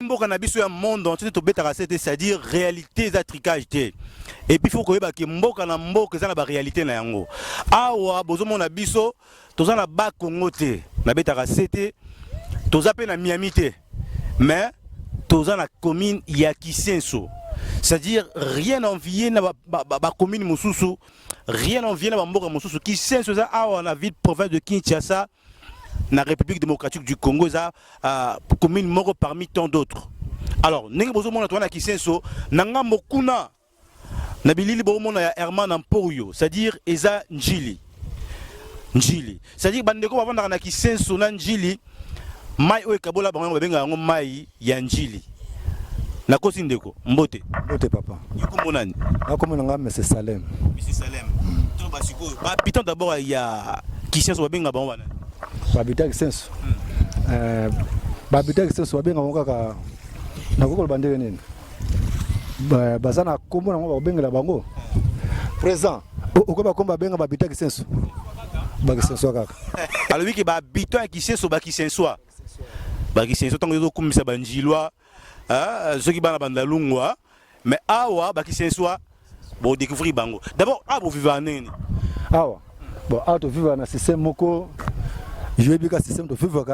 mboka na biso ya monde entier to beta c'est-à-dire réalité za tricage té. Et puis faut ko yeba ke mboka na mboka za na ba réalité na yango. Awa bozomo na biso toza na ba Congo té, na beta c'était toza pe na Miami té. Mais toza na commune ya Kisenso. C'est-à-dire rien envier na ba commune Mosusu, rien envier na ba mboka Mosusu. Kisenso za awa na ville province de Kinshasa. La République démocratique du Congo, ça commune moko parmi tant d'autres. Alors, nengi bozo mona twana Kisenso, nanga mokuna na bilili bo mona ya Herman Ampoyo, c'est-à-dire eza Njili. Njili. C'est-à-dire bandeko bavanda na Kisenso na Njili, mai o ekabola bango benga ngo mai ya Njili. Na kosi ndeko, mbote. Mbote papa. Yuko monani. Nakomona nga Monsieur Salem. Monsieur Salem. To basiko, ba piton d'abord ya Kisenso benga bango wana. Babita Kisenso. Babita Kisenso babenga ngo kaka nakoko bandele nini. Bazana kombo na ngo babengela bango. Présent. Okoba komba benga Babita Kisenso. Ba Kisenso kaka. Alors oui que babita Kisenso ba Kisenso. Ba Kisenso tango zo kumisa banjilwa. Ceux qui bana bandalungwa mais awa ba Kisenso bo découvrir bango. D'abord abo vivre nini. Awa. Bon, ato vivre na système moko. Je vais bien système de vivre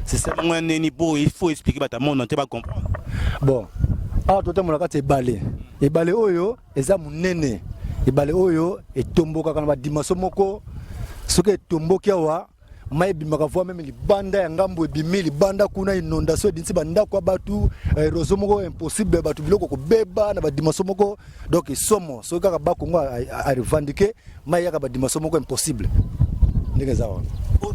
système il faut expliquer ba ta monde entier pas comprendre. Bon, ato te monaka te balé. Et balé oyo eza munene. Et balé oyo et tomboka kana ba dimension moko. Soki tomboki awa mai bimaka voix même libanda ya ngambo ebimi libanda kuna inondation dinsi banda kwa batu rozo moko impossible batu biloko ko beba na ba dimension moko donc somo soki kaka ba Kongo a revendiquer mai ya ka ba dimension moko impossible. Ndekeza wana.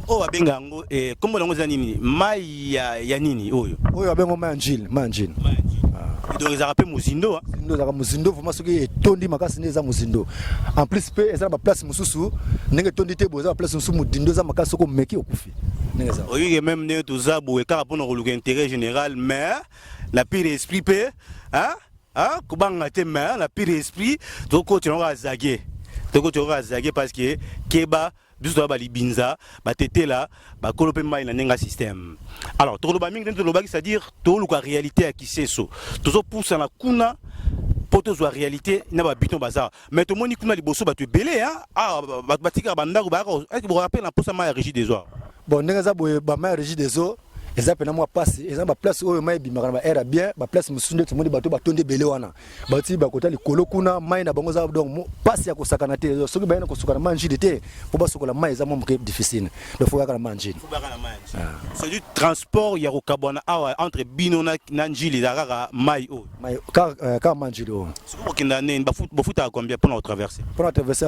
O abenga ngo kombo nango za nini? Mai ya nini oyo? Oyo abengo mai Njili, mai Njili. Donc ils rappellent Muzindo. Muzindo za Muzindo vraiment soki etondi makasi neza Muzindo. En plus pe eza ba place mususu ndenge tondi te boza place mususu Mudindo za makasi soko meki okufi. Ndekeza. Oyo même ne to za bo eka pour no intérêt général mais la pire esprit pe kubanga te mais la pire esprit to ko tshonga zage. To ko tshonga zage parce que keba biso ba libinza ba tetela ba kolope mai na nenga système. Alors to loba mingi to loba c'est-à-dire to luka réalité à Kisenso. Tozo pousse na kuna poto zo réalité na ba biton bazar. Mais to moni kuna liboso ba tu belé ba tika ba ndako ba est-ce que vous rappelez la posa mai régie des eaux. Bon nenga za boye ba mai régie des eaux. Eza pena moi passe eza ba place oyo mai bimaka ba era bien ba place musunde to moni bato batonde belé wana. Bati ba kota likolo kuna mai na bango za donc passe ya kosakana te soki ba ina kosukana manji de te po ba sokola mai eza mo difficile. Donc faut ka na manji. Faut ka na manji. C'est du transport ya kokabona entre Bino na Njili za mai o. Mai ka manji o. Soki kinda ne ba futa combien pour traverser? Pour traverser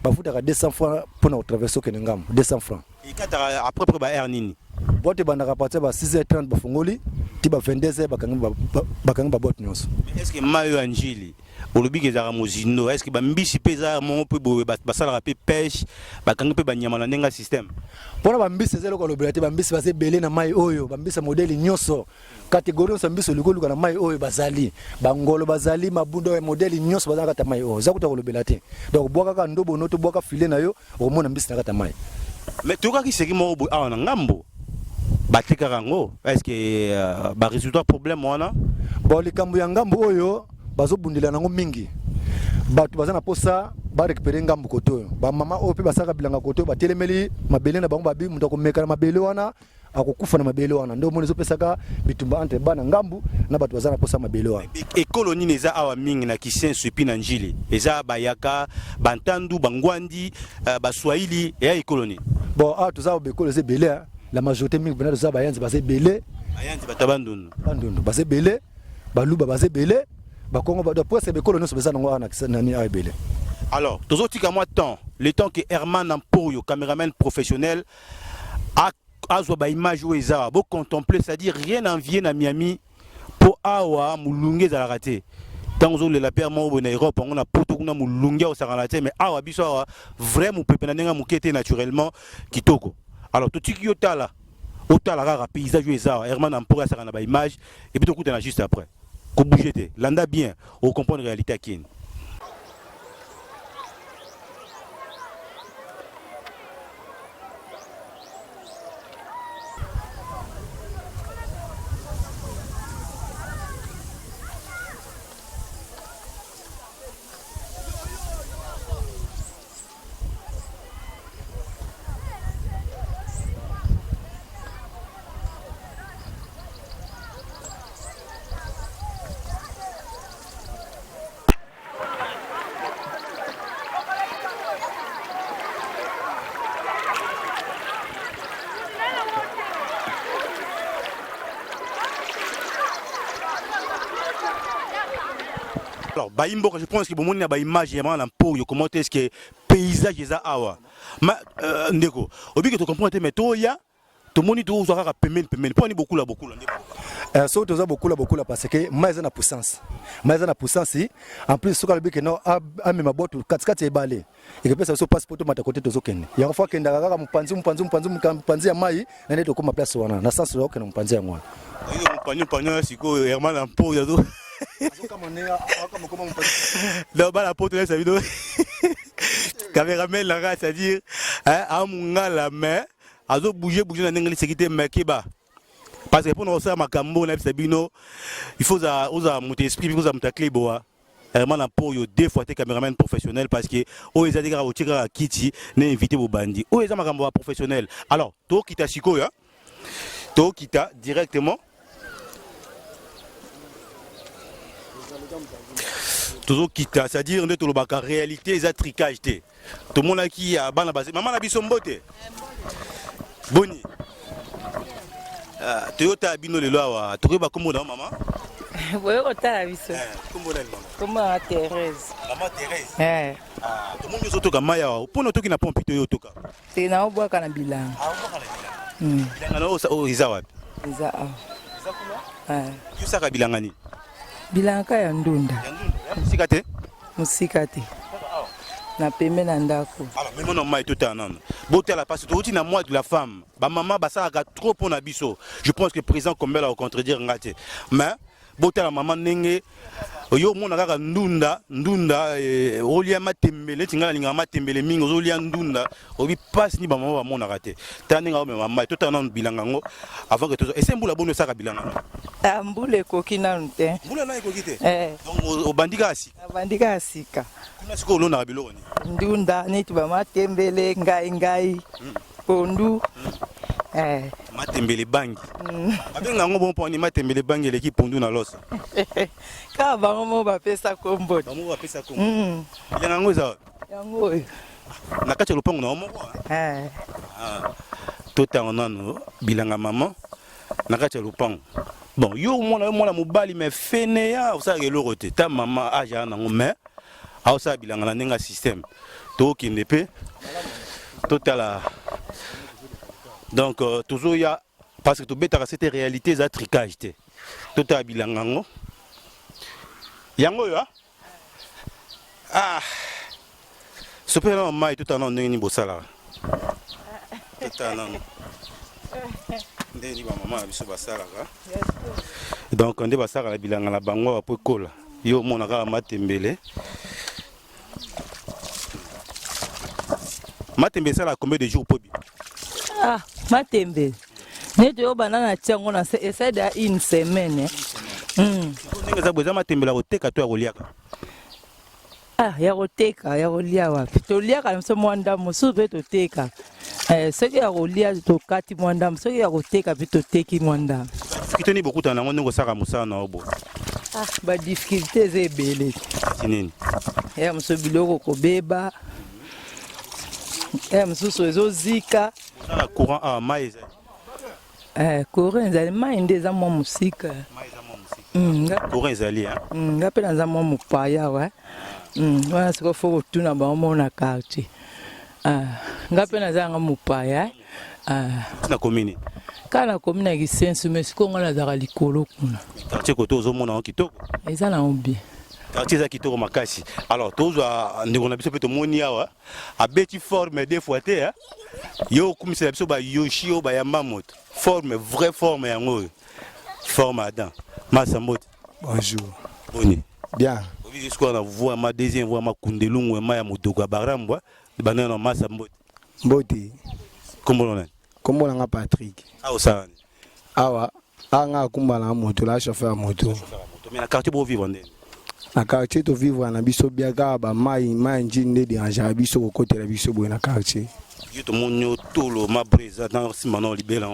ba futa 200 francs pour traverser Kenengam 200 francs. Et quand après ba air nini? Bote bandaka partir ba 6h30 ba fongoli ti ba 22h bakanga ba bote nyonso. Est-ce que mayo Njili olobi ke za Muzindo est-ce que ba mbisi peza mo pe bo ba sala pe pêche bakanga pe ba nyama na nenga système. Pona ba mbisi zelo ko lobelate ba mbisi ba se belé na mai oyo ba mbisi modèle nyonso catégorie so mbisi likoluka na mai oyo bazali bangolo bazali mabundo ya modèle nyonso bazaka ta mai oyo zakuta ko lobelate. Donc boka ka ndobo noto boka filet na yo omona mbisi na kata mai. Mais toka ki seki mo na ngambo batika rango est-ce que ba résultat problème wana bon likambo ya ngambo oyo bazo bundela nango mingi batu bazana posa ba récupérer ngambo koto ba mama oyo pe basaka bilanga koto ba telemeli mabele na bango babi muto ko meka na mabele wana akokufa na mabele wana ndo moni zo pesaka bitumba entre bana ngambu na batu bazana posa mabele wana e colonie neza awa mingi na Kisenso epi na Njili eza bayaka bantandu bangwandi baswahili ya colonie bon tuza bekolo ze belé la majorité mingi bana za bayanzi bazé belé bayanzi batabandundu bandundu bazé belé baluba bazé belé bakongo ba pour c'est bekolo nyonso bezana ngwa na kisana a belé. Alors tozotika moi temps le temps que Herman Ampoyo caméraman professionnel a zo ba image ou eza bo contempler c'est-à-dire rien envier na Miami pour awa mulunge za raté tant zo le la père mo na Europe on a poto kuna mulunge au saralaté mais awa biso awa vraiment pepe na nenga mukete naturellement kitoko. Alors tout ce qui est là, autant la paysage eza Herman Ampoyo ça na ba image et puis tout coup juste après. Ko bouger te landa bien au comprendre réalité qui Alors, Baimbo, je pense que bon, il y a une image, il y a un pot, comment est-ce que paysage est awa. Mais, ndeko, au but que tu comprends, mais toi, il y a tout le monde qui a payé, pas beaucoup là. So toza beaucoup là parce que mais na puissance. Mais na puissance en plus soka le but que non a même boto 4 balé. Et que ça so passe pour tout mata côté tozo kende. Ya fois que ndaka mpanzi ya mai na ndio koma place wana. Na sens là que mpanzi ya mwana. Iyo mpanyo siko Herman en pot ya do. Non, bah la pote là ça vidéo. Caméraman là, c'est-à-dire à munga la main, à bouger dans l'angle sécurité mais kiba. Parce que pour nous faire makambo na Sabino, il faut monter esprit, il faut monter clé boa. Herman pour yo deux fois tes caméraman professionnel parce que o ils a dit au tika kiti na invité au bandi. O ils a makambo professionnel. Alors, to kita siko ya. To kita directement toujours quitte, c'est-à-dire on est tout le réalité les tricage tout le monde qui a bana basé maman la bisombote boni Toyota bino le loa tu ba comme maman oui ota biso comment Thérèse tout le monde nous autoka maya pour nous toki na pompe to yotoka c'est na obwa kana bilanga bilanga no o izawa iza yusaka bilanga ni bilanga ya ndunda musika te na pembe na ndako. Alors même non mai tout un an beauté la passe tout na moi de la femme ba maman ba ça a trop pour na biso je pense que le président comme elle a contredire ngate mais beauté la maman nenge yo mona kaka ndunda olia matembele tingala linga matembele mingo olia ndunda obi passe ni ba maman ba mona raté taninga ba maman tout un an bilanga ngo avant que tout et c'est mbula bono saka bilanga mbule koki na nte mbula na koki te donc au bandika asika kuna siko lona biloko ni ndunda neti ba matembele ngai pondu matembele bangi abenga ngo bon poni matembele bangi leki pondu na losa ka bango mo ba pesa kombo bilanga ngo za yango na kati lopango na moko tota onano bilanga maman na kati lopango bon yo mona mobali me feneya osaka eloko te ta maman aja nango mais aosa bilanga na ndenga système to kinde pe totala donc toujours il y a parce que tout bêta c'était réalité za tricage te tota bilanga ngo yango yo super non mai tout en ni bosala tout en ndeni ba maman biso basala donc ndé basala la bilanga la bango apo kola yo mona ka matembele ça combien de jours pour matembele neto yo banana tiango na essaie de une semaine ndenge za boza matembele ko teka to ya koliaka ya koteka ya kolia wapi toliaka mso mwanda mosu pe toteka soki ya kolia tokati mwanda soki ya koteka pe toteki mwanda kitoni beaucoup na ngo ngo saka musana na obo ba difficulté ebele nini ya mso biloko kobeba msusu ezozika na courant mai courant ezali mai nde eza mwa musika courant ezali nga mpe naza mwa mopaya wana sikoyo fo kotuna bango na quartier nga mpe naza yanga mopaya na commune kaka na commune ya Kisensu mais sikoyo nga nazaka likolo kuna quartier koto ozomona ngo kitoko eza nango bien quartier za kitoko makasi alors tozwa ndeko na biso mpe tomoni awa abeti forme des fois te yo kumisela biso ba yoshi ba yamba moto forme vraie forme yango forme Adam Masambote bonjour boni bien oui jusqu'à la voix ma deuxième voix ma kundelungu ma ya motoko barambwa banana Masambote mboti comment on a Patrick ça awa anga kumbala moto la chauffeur moto mais la quartier pour vivre na quartier to vivre na biso biaga ba mai njinde de anja biso ko côté la biso bo na quartier yo to monyo tolo ma breza dans simano libela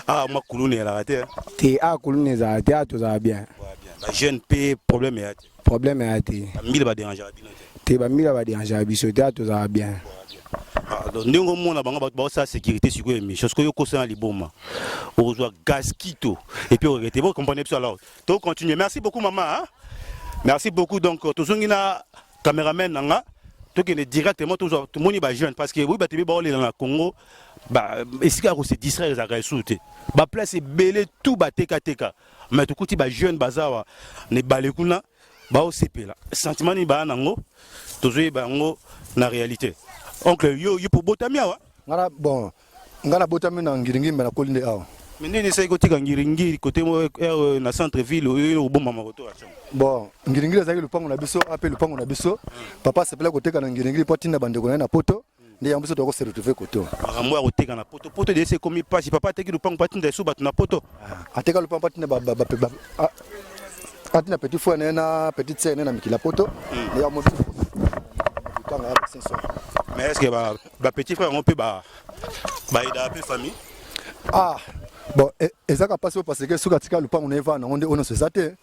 ma ma kulune la terre te kulune za terre to za bien la jeune p problème est mille ba déranger te ba mille ba déranger biso terre to za bien donc ndingo mona banga ba sa sécurité sur émission parce que yo ko sa liboma on joue gaskito et puis regretter vous comprenez ça alors donc continuez merci beaucoup maman Merci beaucoup. Donc, tous les caméraman nanga, tout qui est directement toujours tout le monde est jeune parce que oui, bah tu dans le Congo, bah est-ce qu'il y a aussi distraire les ressources, bah place est belé tout bah teka, mais tout côté bah jeune bazawa, ne balekuna, bah au CP là, sentiment ni bah nango, toujours bah ngo na réalité. Oncle yo pour botamia wa. Ngara bon, ngara botamia na ngiringi mais na kolinde awa. Mais ni essaye côté ngiringi côté na centre ville au bon maman retour. Bon, ngiringi ezaki lupango na biso, appel lupango na biso. Papa sepela koteka na ngiringi potina bandeko na poto. Ndi ya biso to ko se retrouver koto. Makambo ya koteka na poto. Poto de c'est comme passe papa teki lupango patina sou bat na poto. Ateka lupango patina ba atina petit frère na petite sœur na mikila poto. Ndi ya mo lupango ya senso. Mais est-ce que ba petit frère on peut ba ida peu famille? Ah bon, ezaka passe parce que suka tika lupango na eva na onde ono sezate.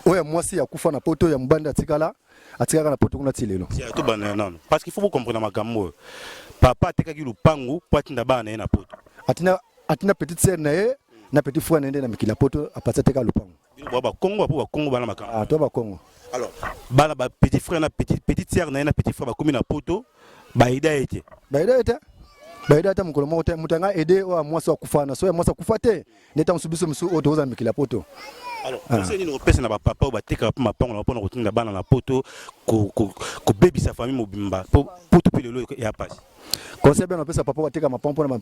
Oya mwasi ya kufa na poto ya mbanda tikala atikaka na poto kuna tilelo. C'est tout banana non. Parce qu'il faut vous comprendre makambo. Papa tekaki lupango poatinda bana na poto. Atina petite sœur na petit frère nende na mikila poto apatsa teka lupango. Ba Congo bana makambo. Ah toi ba Congo. Alors, bana ba petit frère na petite sœur na petit frère ba komi na poto ba ida été. Baida mukolo moko te mutanga aider o mwasi wa kufana so ya mwasi kufa te neta msubiso msu o toza mikila poto. Alors, c'est une repèse na ba papa ba teka pa mapango na pona kotinda bana na poto ko baby sa famille mobimba poto pe lelo ya passe. Conseil bien opesa papa bateka mapango na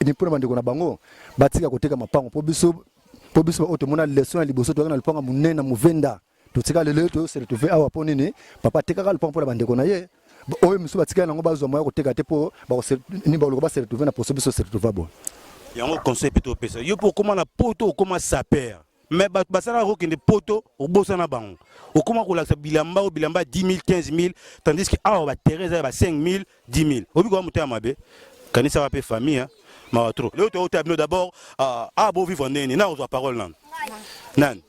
ni pona bandeko na bango batika koteka mapango po biso o to mona leçon liboso to na lupanga munena muvenda to tika lelo to se retrouver awa ponini papa teka ka lupango pona bandeko na ye. Oyo misu batika nango bazwa moya koteka te po ba ni ba lokaba se retrouver na poso biso se retrouver bon. Yango conseil plutôt pesa. Yo pour comment na poto comment ça perd. Mais basala ro kende poto au bosa na bango. O comment ko la bilamba 10 000 15 000 tandis que ah ba Teresa ba 5 000 10 000. Obi ko muta mabe. Kanisa va pe famille hein. Ma trop. Le to tableau d'abord bon vivre nene na ozo parole nan. Nan.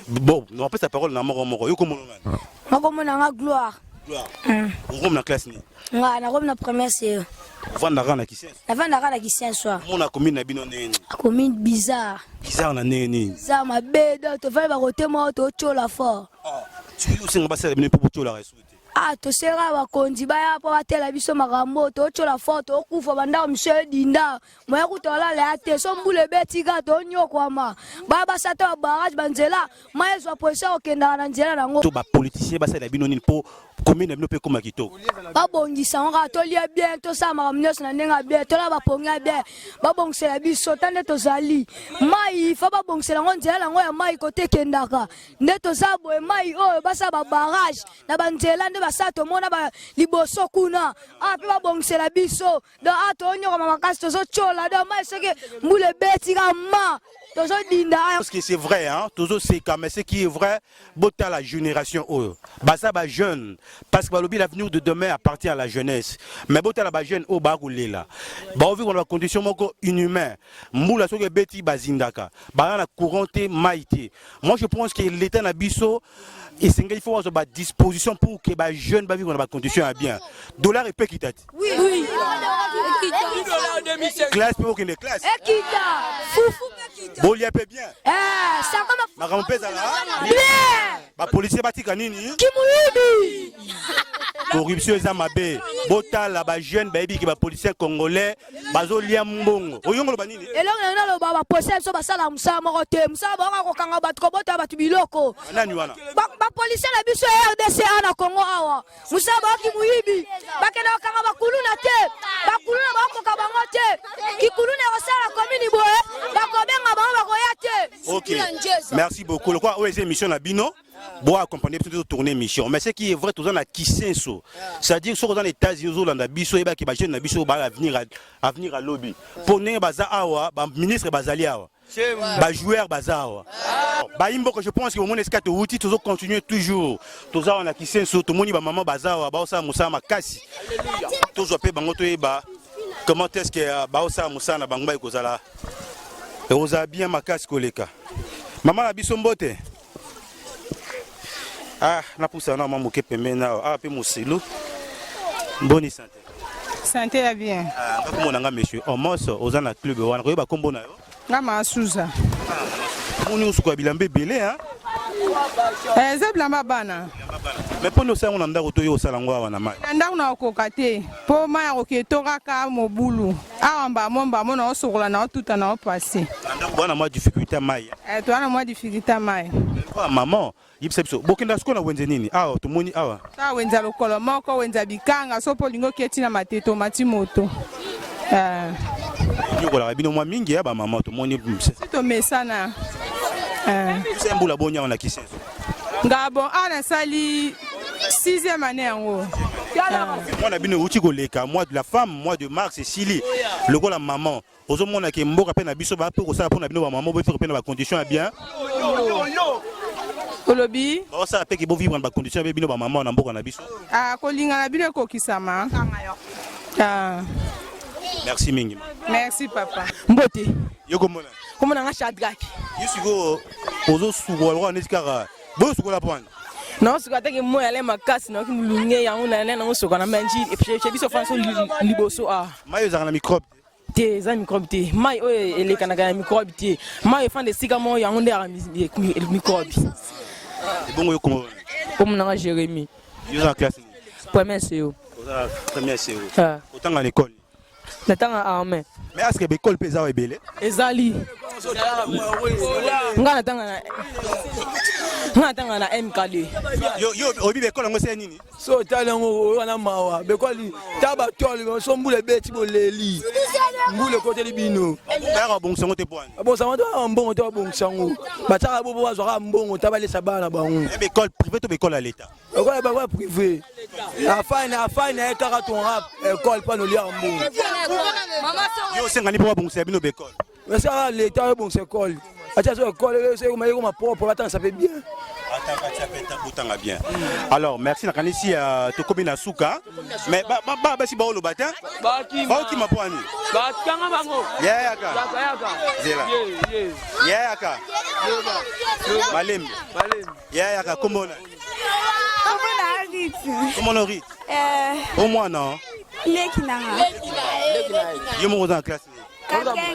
Bon, on peut sa parole na moko yo komo nan. Moko mona gloire. On rentre dans la classe ni. Nga na comme na première c'est. On va dans la qui science. La fin na la qui science soir. On a commune na bino nene. Commune bizarre. Bizarre na nene. Ça ma bête to va côté moi to chola fort. Ah, tu veux aussi on va ça bino pour chola ressoute. Ah to sera ba kondi ba ya po batela biso makambo to chola fort to kufa banda monsieur dinda. Moya kutola le ate so mbule beti ga to nyokwama. Baba sata barrage banzela, moi zo posa okenda na nzela nango. To ba politicien ba ça la bino nene po commune na pe comme kito. Ba bongisa on ga to lia bien to sa makamnyo na ndenga bien to la ba ponga bien. Ba bongsela biso tande to zali. Mai fa ba bongsela ngonzela nango ya mai kote kendaka. Ndeto za boye mai oyo ba sa ba barrage na banzela nde ba sa to mona ba liboso kuna. Ah pe ba bongsela biso do ato onyo ko makasi to so chola do mai seke mbule beti ga ma. Parce que c'est vrai, hein, toujours c'est quand même ce qui est vrai, bota la génération oh, basa ba jeune, parce que lobby l'avenir de demain appartient à la jeunesse. Mais bota la ba jeune au ba rouler là. Ba on vit dans la condition moko inhumain. Moula so ke beti bazindaka. Ba na couranté maïté. Moi je pense que l'état na biso et c'est qu'il faut avoir des dispositions pour que les jeunes vivent dans des conditions bien. Dollar et peu qui t'aide. Oui. Classe pour qu'il y ait classe. Foufou. Bolia peut bien. Ça comme ma grand-père là. Bien. Ba policier bati kanini. Kimuyibi. Corruption za mabe. Bota la ba jeune baby qui ba policier congolais bazo lia mbongo. Oyongolo banini. Elongo na lo ba policier so ba sala musa moko te. Musa ba ko kanga bat ko bota bat biloko. Nani wana. Ba policier na biso RDC na Congo awa. Musa ba ki muyibi. Ba kena kanga ba kuluna te. Ba kuluna ba ko ka bango te. Ki kuluna ko sala commune boye. Ba ko benga ba ko ya te. OK. Merci beaucoup. Le quoi OSE mission na bino. Bon accompagner plutôt tourner mission mais ce qui est vrai tout dans la kisenso c'est-à-dire sur dans les États-Unis au landa biso et ba ki ba jeune na biso ba avenir à lobby pour ne baza awa ba ministre bazali awa ba joueur baza awa ba imbo que je pense que au moins escato outil toujours continuer toujours tous on a kisenso tout moni ba maman baza awa ba osa musa makasi toujours pe bango to ba comment est-ce que ba osa musa na bango ba ikozala et osa bien makasi koleka maman na biso mbote. Ah, na poussa na maman qui permet na ah pe musilo. Bonne santé. Santé ya bien. Ah, ba ko monanga monsieur. O moso ozana club wana ko ba kombo na yo. Nga masuza. Moni usuko bilambe belé hein. eza bilamba bana mais mpo nde osango na ndako to yo osala yango awa na mai ndako na okoka te mpo mai akoki etokaka mobulu awa mbamo na osokola na otuta na opase na ndako bwana mwa difficulté ya mai towana mwa difficulté mai maman yebisa biso bokenda sikoyo na wenze nini awa tomoni awa ta wenza lokolo moko wenza bikanga so mpo olingi oketi na mateto omati moto nyokolaka bino mwa mingi ya bamama tomoni si tomesana sembula bonyawa na kisenso nga bon awa nasali 6e année yango mwana bino euti koleka mois de la femme mois de mars esili lokola maman ozomona ke mboka mpe na biso bape kosala mpona bino bamama boyefeke mpe na bacondition ya bien olobi baosala mpe ke bovivre na bacondition ya bino bamama na mboka na biso kolinga na bino ekokisama merci mingi merci papa mbote yokomona komona nga Shadrack yo sikoyo ozosukola lokola neti kaka boyosukola mpona naosuka teke moya ale makasi naoki molunge yango na nene nango soka na manji epe biso fana so liboso mai ezalaka na microbe te eza microbe te mai oyo elekanaka na microbe te mai efanda esika moko yango nde yaka microbe ebongo yokomona komonanga Jérémy yo oza na classe nini premier CEO oza première CO otanga na école natanga armée mais aske baekole mpe eza wa ebele ezali nga natanga na MKD yo oyebi baekole yango esala nini so otali yango wana mawa bekoli ta batole so mbula ebeti boleli mbula ekoteli bino bayaka babongisa yango te pwana abongisango to mbongo to babongisango batiaka bobo bazwaka mbongo ta balesa bana bango baekole privé to baekole ya leta ekola bakwa privé afai na ye kaka tonga ekole mpa noliaka mbongo yo osengani mpo babongisa ya bino baekole esaka leta oyobongisa ekole atia so ekole mayekoma propre batangisa mpe bien botanga bien alors merci nakanisi tokomi na suka mais basi baoloba te baokima pwani bakanga bango yayaka zela yayaka malembe yayaka komona komona rit omwana yo moko oza na classe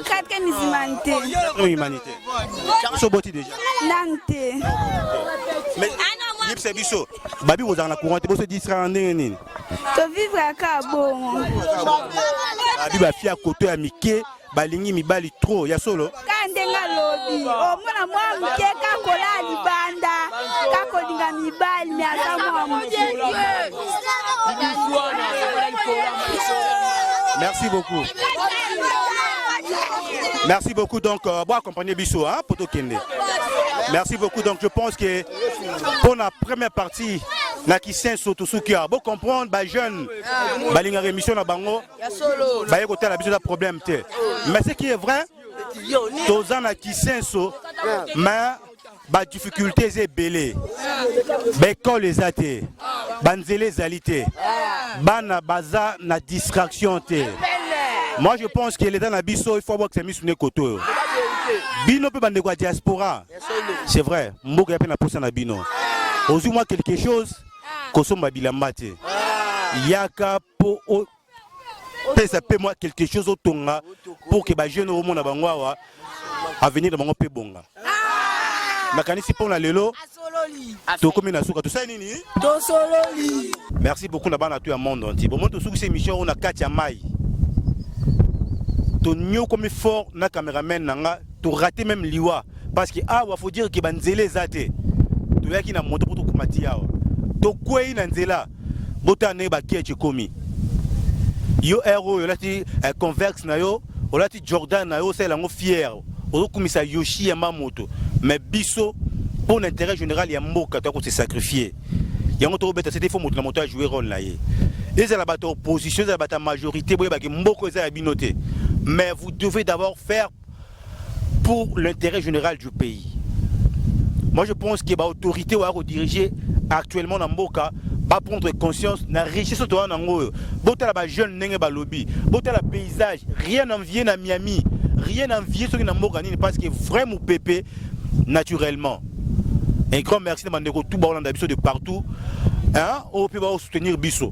Quatrième humanité. Humanité. So boti déjà. Nante. Mais yebisa biso babi ozala na courant te boso distraire ndenge nini To vivre aka bongo. babi bafia koto ya mike balingi mibali trop ya solo Kandenga lobi. Omona mwa mike kakola libanda. Kakolinga mibali me asa mwa mike. Merci beaucoup. Merci beaucoup. Donc, bon accompagner Bissot, hein, Poto Kende. Merci beaucoup. Donc, je pense que pour la première partie, na qui sent surtout ce qui a beau comprendre, bah jeune, bah l'inga rémission na bango, bah écoutez la biso da problème té. Mais ce qui est vrai, tous en a qui sent so, mais bah difficultés et belé, bah école les athées, banzele zalité, bana baza na distraction té. Moi je pense que les dans la biso il faut voir que c'est mis sur les côtés. Bino peut bande quoi diaspora. C'est vrai, mboka ya pe na posa na bino. Ozu moi quelque chose kosomba bilambate. Yaka po pesa pe moi quelque chose au tonga pour que ba jeune au monde bango wa avenir de bango pe bonga. Makanisi pour na lelo. To komi na suka to sa nini? To sololi. Merci beaucoup na bana tout le monde entier. Bon moi to suku ces émission on a Katia Mai. To nyo comme fort na caméraman nanga to rater même liwa parce que ah faut dire que banzele zate to yaki na moto pour to kumati yawa to kwei na nzela botane ba kiache komi yo hero yo lati convex na yo olati Jordan na yo c'est lango fier ozokumisa Yoshi ya mamoto mais biso pour l'intérêt général ya mboka to ko se sacrifier yango to beta c'était faut moto na moto a jouer rôle na ye les la bateau opposition la bateau majorité boye ba ke mboko za binoté. Mais vous devez d'abord faire pour l'intérêt général du pays. Moi je pense que l'autorité va rediriger actuellement dans Mboka va prendre conscience de la richesse de l'ango. Bota la jeune nenge ba lobby, bota la paysage, rien n'envier na Miami, rien n'envier sur na Mboka ni parce que vraiment pépé naturellement. Un grand merci de mandeko tout ba Hollande de partout. Hein, on peut soutenir Bisso.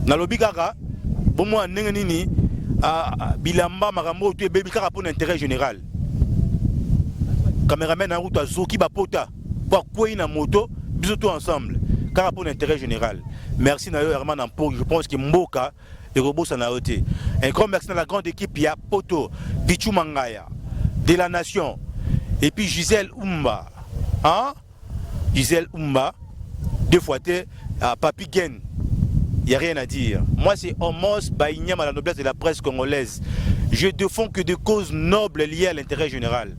Na lobby kaka, bon moi nenge nini bilamba makambo tu bébé kaka pour l'intérêt général. Caméraman en route à Zoki Bapota pour quoi une moto, bisous tout ensemble, car pour l'intérêt général. Merci Nayo Herman Ampo, je pense que Mboka et Robo Sanaote. Un grand merci à la grande équipe, il y a Poto, Pichu Mangaya, de la Nation, et puis Gisèle Oumba. Hein? Gisèle Oumba, deux fois à Papi Gen. Il n'y a rien à dire. Moi, c'est Homos Baïniam à la noblesse de la presse congolaise. Je défends que des causes nobles liées à l'intérêt général.